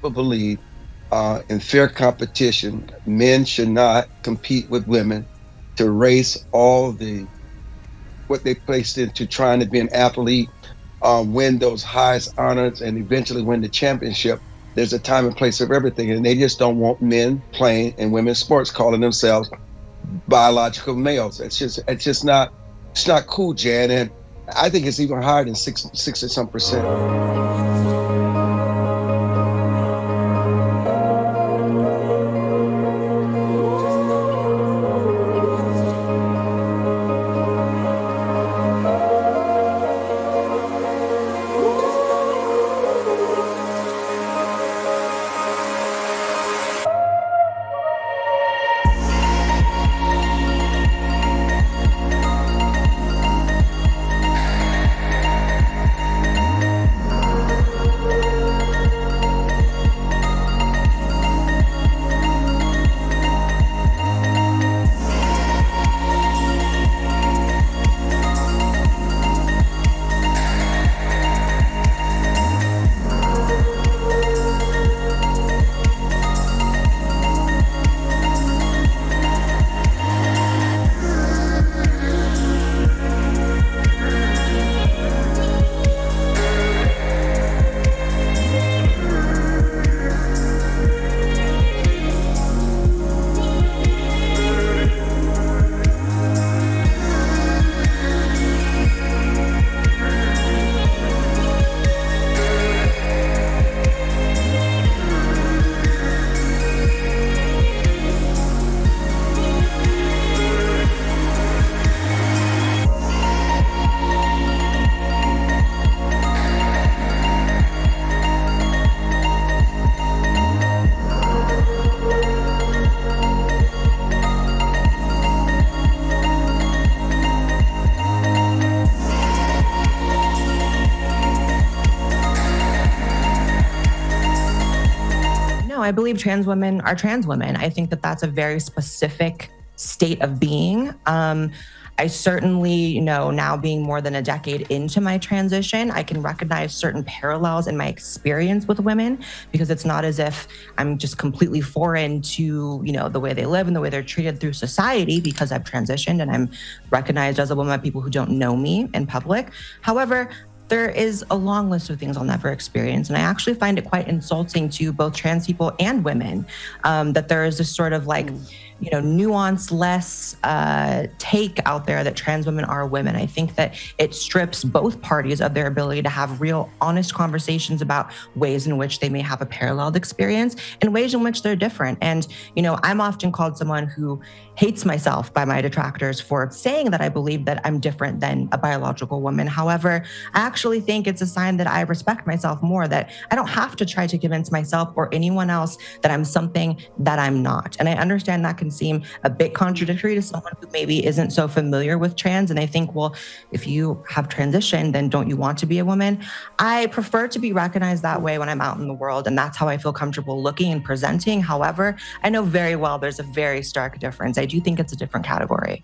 people believe in fair competition. Men should not compete with women to race all the what they placed into trying to be an athlete, win those highest honors, and eventually win the championship. There's a time and place for everything, and they just don't want men playing in women's sports, calling themselves biological males. It's just not cool, Jan. And I think it's even higher than 60 some percent. I believe trans women are trans women. I think that that's a very specific state of being. I certainly know now, being more than a decade into my transition, I can recognize certain parallels in my experience with women, because it's not as if I'm just completely foreign to, the way they live and the way they're treated through society, because I've transitioned and I'm recognized as a woman by people who don't know me in public. However, there is a long list of things I'll never experience. And I actually find it quite insulting to both trans people and women that there is this sort of nuanced, less take out there that trans women are women. I think that it strips both parties of their ability to have real, honest conversations about ways in which they may have a paralleled experience and ways in which they're different. And, I'm often called someone who hates myself by my detractors for saying that I believe that I'm different than a biological woman. However, I actually think it's a sign that I respect myself more, that I don't have to try to convince myself or anyone else that I'm something that I'm not. And I understand that can seem a bit contradictory to someone who maybe isn't so familiar with trans. And I think, well, if you have transitioned, then don't you want to be a woman? I prefer to be recognized that way when I'm out in the world, and that's how I feel comfortable looking and presenting. However, I know very well there's a very stark difference. I do think it's a different category.